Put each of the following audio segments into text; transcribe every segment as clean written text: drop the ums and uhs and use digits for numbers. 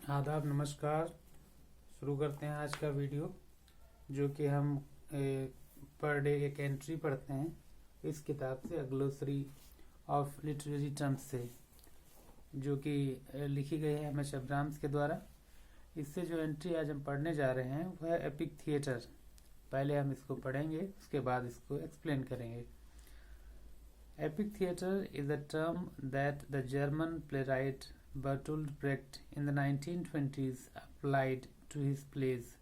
आदाब, नमस्कार। शुरू करते हैं आज का वीडियो, जो कि हम पर डे एक एंट्री पढ़ते हैं इस किताब से, अ ग्लोसरी ऑफ लिटरेरी टर्म्स से, जो कि लिखी गई है एम.एच. अब्राम्स के द्वारा। इससे जो एंट्री आज हम पढ़ने जा रहे हैं वह है एपिक थिएटर। पहले हम इसको पढ़ेंगे, उसके बाद इसको एक्सप्लेन करेंगे। Epic theatre is a term that the German playwright Bertolt Brecht in the 1920s applied to his plays.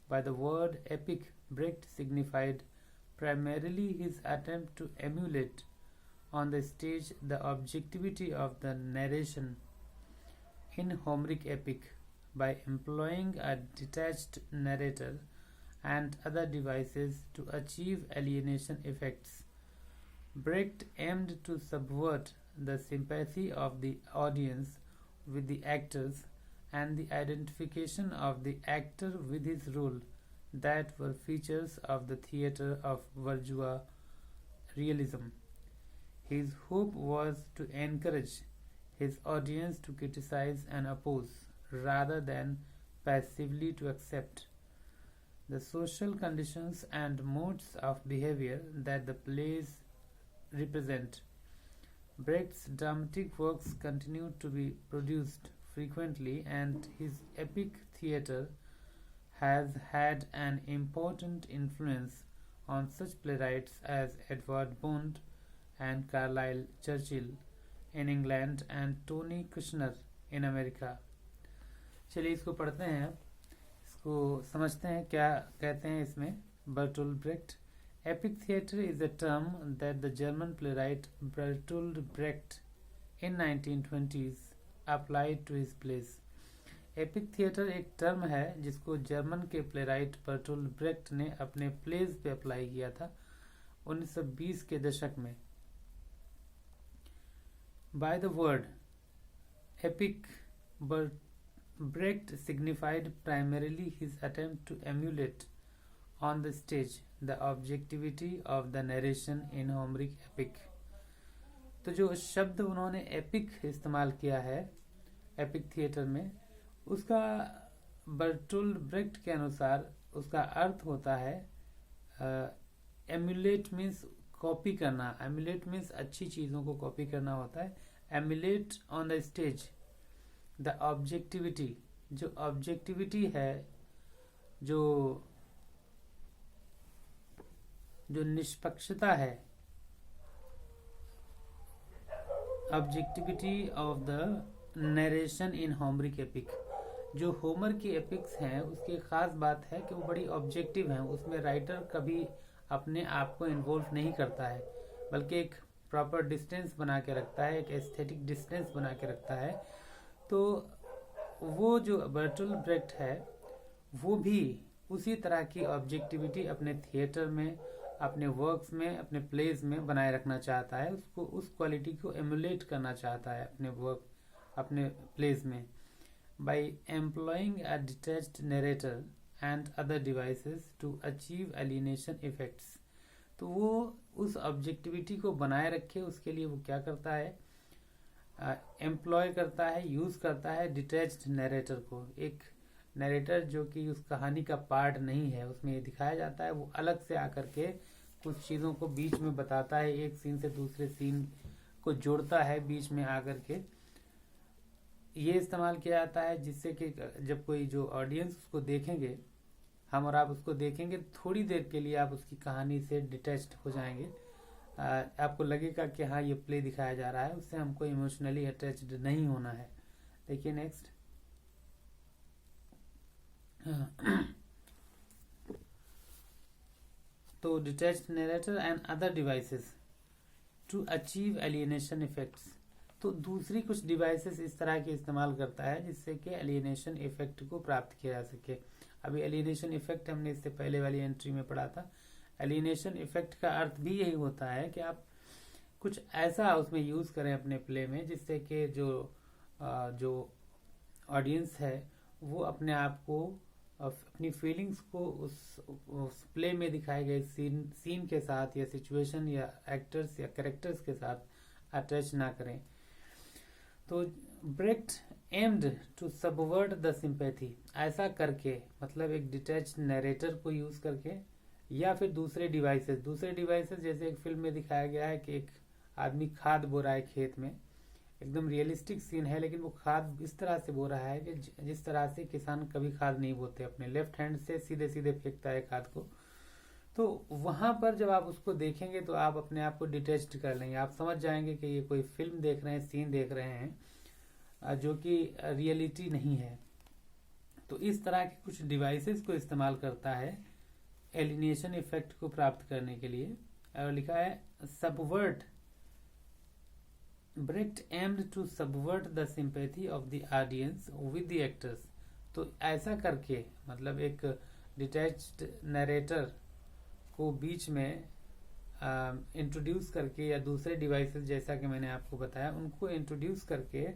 By the word epic, Brecht signified primarily his attempt to emulate on the stage the objectivity of the narration in Homeric epic by employing a detached narrator and other devices to achieve alienation effects. Brecht aimed to subvert the sympathy of the audience with the actors and the identification of the actor with his role that were features of the theatre of bourgeois realism. His hope was to encourage his audience to criticize and oppose rather than passively to accept the social conditions and modes of behavior that the plays represent. Brecht's dramatic works continued to be produced frequently, and his epic theatre has had an important influence on such playwrights as Edward Bond and Carlyle Churchill in England and Tony Kushner in America. चलिए इसको पढ़ते हैं, इसको समझते हैं क्या कहते हैं इसमें Bertolt Brecht. Epic theatre is a term that the German playwright Bertolt Brecht in 1920s applied to his plays. Epic theatre एक टर्म है जिसको जर्मन के प्लेराइट बर्टोल्ट ब्रेक्ट ने अपने प्लेज पे अप्लाई किया था 1920 के दशक में। By the word epic, Brecht signified primarily his attempt to emulate on the stage the objectivity of the narration in Homeric epic. तो जो शब्द उन्होंने एपिक इस्तेमाल किया है एपिक थिएटर में, उसका बर्टोल्ट ब्रेक्ट के अनुसार उसका अर्थ होता है एम्युलेट मीन्स कॉपी करना। एम्युलेट मीन्स अच्छी चीज़ों को कॉपी करना होता है। Emulate on the stage the objectivity, जो ऑब्जेक्टिविटी है, जो निष्पक्षता है, objectivity of the narration in Homeric epic. जो होमर की एपिक्स हैं उसकी खास बात है कि वो बड़ी ऑब्जेक्टिव हैं। उसमें राइटर कभी अपने आप को इन्वॉल्व नहीं करता है, बल्कि एक प्रॉपर डिस्टेंस बना के रखता है, एक एस्थेटिक डिस्टेंस बना के रखता है। तो वो जो बर्टोल्ट ब्रेक्ट है वो भी उसी तरह की ऑब्जेक्टिविटी अपने थिएटर में, अपने वर्क्स में, अपने प्लेज में बनाए रखना चाहता है। उसको उस क्वालिटी को एमुलेट करना चाहता है अपने वर्क, अपने प्लेज में। By employing a detached narrator and other devices to achieve alienation effects. तो वो उस ऑब्जेक्टिविटी को बनाए रखे, उसके लिए वो क्या करता है, एम्प्लॉय करता है, यूज करता है डिटैच्ड नरेटर को। एक नरेटर जो कि उस कहानी का पार्ट नहीं है, उसमें ये दिखाया जाता है, वो अलग से आकर के कुछ चीज़ों को बीच में बताता है, एक सीन से दूसरे सीन को जोड़ता है बीच में आकर के। ये इस्तेमाल किया जाता है जिससे कि जब कोई जो ऑडियंस उसको देखेंगे, हम और आप उसको देखेंगे, थोड़ी देर के लिए आप उसकी कहानी से डिटैच्ड हो जाएंगे। आपको लगेगा कि हाँ ये प्ले दिखाया जा रहा है, उससे हमको इमोशनली अटैच्ड नहीं होना है। देखिए नेक्स्ट। तो detached narrator and other devices to achieve alienation effects. तो दूसरी कुछ डिवाइसेस इस तरह के इस्तेमाल करता है जिससे कि एलियनेशन इफेक्ट को प्राप्त किया जा सके। अभी एलियनेशन इफेक्ट हमने इससे पहले वाली एंट्री में पढ़ा था। एलियनेशन इफेक्ट का अर्थ भी यही होता है कि आप कुछ ऐसा उसमें यूज करें अपने प्ले में जिससे कि जो ऑडियंस है वो अपने आप को, अपनी फीलिंग्स को उस प्ले में दिखाए गए सीन के साथ या सिचुएशन या एक्टर्स या कैरेक्टर्स के साथ अटैच ना करें। तो Brecht aimed to subvert the sympathy, ऐसा करके मतलब एक डिटैच नरेटर को यूज करके या फिर दूसरे डिवाइसेस जैसे एक फिल्म में दिखाया गया है कि एक आदमी खाद बो रहा है खेत में, एकदम रियलिस्टिक सीन है, लेकिन वो खाद इस तरह से बो रहा है कि जिस तरह से किसान कभी खाद नहीं बोते, अपने लेफ्ट हैंड से सीधे सीधे फेंकता है खाद को। तो वहां पर जब आप उसको देखेंगे तो आप अपने आप को डिटेस्ट कर लेंगे, आप समझ जाएंगे कि ये कोई फिल्म देख रहे हैं, सीन देख रहे हैं जो कि रियलिटी नहीं है। तो इस तरह के कुछ डिवाइसेस को इस्तेमाल करता है एलिनेशन इफेक्ट को प्राप्त करने के लिए। और लिखा है subvert, Brecht aimed to subvert the sympathy of the audience with the actors. तो ऐसा करके मतलब एक डिटैच्ड नरेटर को बीच में इंट्रोड्यूस करके या दूसरे डिवाइसेस जैसा कि मैंने आपको बताया उनको इंट्रोड्यूस करके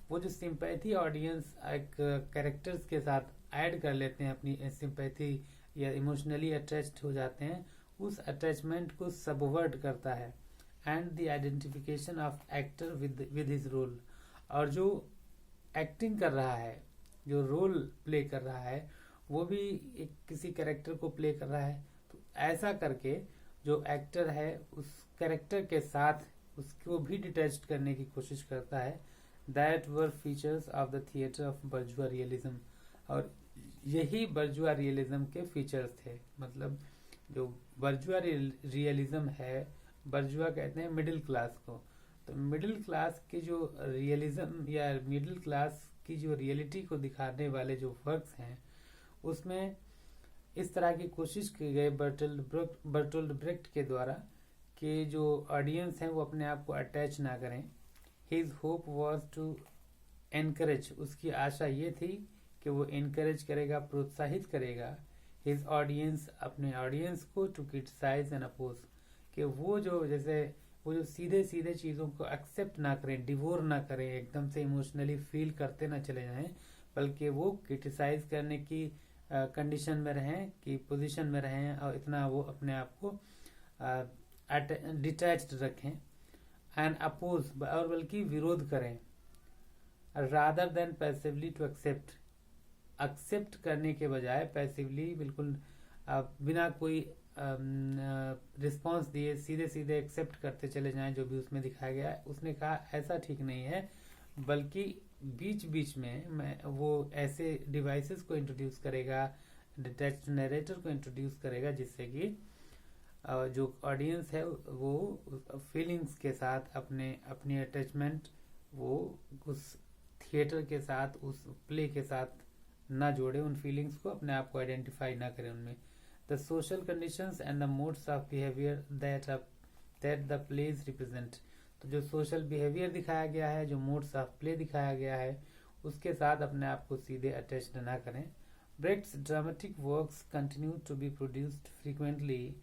वो जो सिंपैथी ऑडियंस एक कैरेक्टर्स के साथ ऐड कर लेते हैं, अपनी सिंपैथी या इमोशनली अटैच्ड हो जाते हैं, उस अटैचमेंट को सबवर्ट करता है। And the identification of actor with his role, और जो एक्टिंग कर रहा है, जो रोल प्ले कर रहा है, वो भी एक किसी कैरेक्टर को प्ले कर रहा है। तो ऐसा करके जो एक्टर है उस कैरेक्टर के साथ उसको भी डिटैच करने की कोशिश करता है। That were features of the theatre of bourgeois realism, और यही बर्जुआ रियलिज्म के फीचर्स थे। मतलब जो बर्जुआ रियलिज्म है, बर्जुआ कहते हैं मिडिल क्लास को, तो मिडिल क्लास की जो रियलिज्म या मिडिल क्लास की जो रियलिटी को दिखाने वाले जो वर्क्स हैं उसमें इस तरह की कोशिश की गई बर्टोल्ड ब्रेक्ट के द्वारा कि जो ऑडियंस हैं वो अपने आप को अटैच ना करें। His hope was to encourage, उसकी आशा ये थी कि वो एनकरेज करेगा, प्रोत्साहित करेगा हिज ऑडियंस, अपने ऑडियंस को, टू क्रिटिसाइज एंड अपोज, कि वो जो सीधे सीधे चीज़ों को एक्सेप्ट ना करें, डिवोर ना करें, एकदम से इमोशनली फील करते ना चले जाएं, बल्कि वो क्रिटिसाइज करने की कंडीशन में रहें, कि पोजीशन में रहें, और इतना वो अपने आप को डिटैच्ड रखें। एंड अपोज, और बल्कि विरोध करें, rather than passively to accept करने के बजाय पैसिवली बिल्कुल बिना कोई रिस्पॉन्स दिए सीधे सीधे एक्सेप्ट करते चले जाएं जो भी उसमें दिखाया गया है। उसने कहा ऐसा ठीक नहीं है, बल्कि बीच बीच में वो ऐसे डिवाइसेस को इंट्रोड्यूस करेगा, डिटैच्ड नरेटर को इंट्रोड्यूस करेगा, जिससे कि जो ऑडियंस है वो फीलिंग्स के साथ अपनी अटैचमेंट वो उस थिएटर के साथ, उस प्ले के साथ ना जोड़े, उन फीलिंग्स को अपने आप को आइडेंटिफाई ना करें उनमें। The social conditions and the modes of behaviour that the plays represent, तो जो सोशल बिहेवियर दिखाया गया है, जो मोड्स ऑफ प्ले दिखाया गया है, उसके साथ अपने आप को सीधे अटैच्ड ना करें। Brecht's dramatic works continue to be produced frequently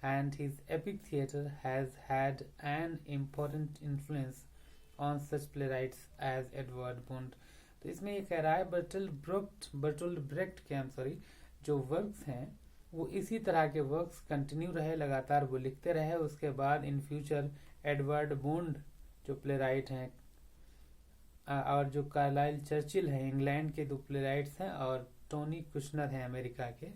and his epic theatre has had an important influence on such playwrights as Edvard Munch। तो इसमें ये कह रहा है बर्टोल्ड ब्रेक्ट के जो वर्क्स हैं वो इसी तरह के वर्क्स कंटिन्यू रहे, लगातार वो लिखते रहे। उसके बाद इन फ्यूचर एडवर्ड बॉन्ड जो प्लेराइट हैं और जो कार्लाइल चर्चिल हैं, इंग्लैंड के दो प्लेराइट्स हैं, और टोनी कुशनर हैं अमेरिका के,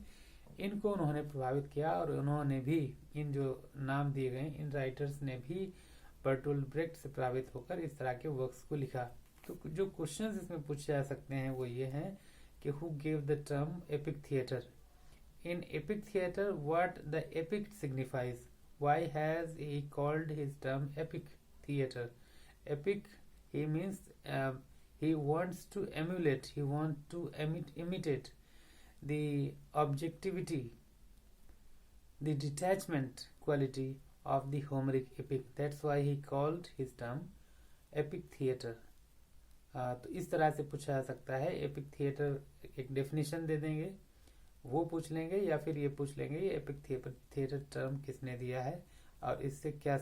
इनको उन्होंने प्रभावित किया, और उन्होंने भी इन जो नाम दिए गए इन राइटर्स ने भी बर्टोल्ड ब्रेक्ट से प्रभावित होकर इस तरह के वर्क्स को लिखा। तो जो क्वेश्चंस इसमें पूछे जा सकते हैं वो ये हैं कि who gave the term epic theatre, in epic theatre what the epic signifies, why has he called his term epic theatre. Epic he means he wants to emulate, he wants to imitate the objectivity, the detachment quality of the Homeric epic. That's why he called his term epic theatre. तो इस तरह से पूछा जा सकता है। Epic theatre एक definition दे देंगे, वो पूछ लेंगे, या फिर ये पूछ लेंगे ये एपिक थिएटर टर्म किसने दिया है और इससे क्या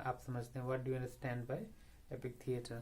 आप समझते हैं, what do you understand by epic theatre.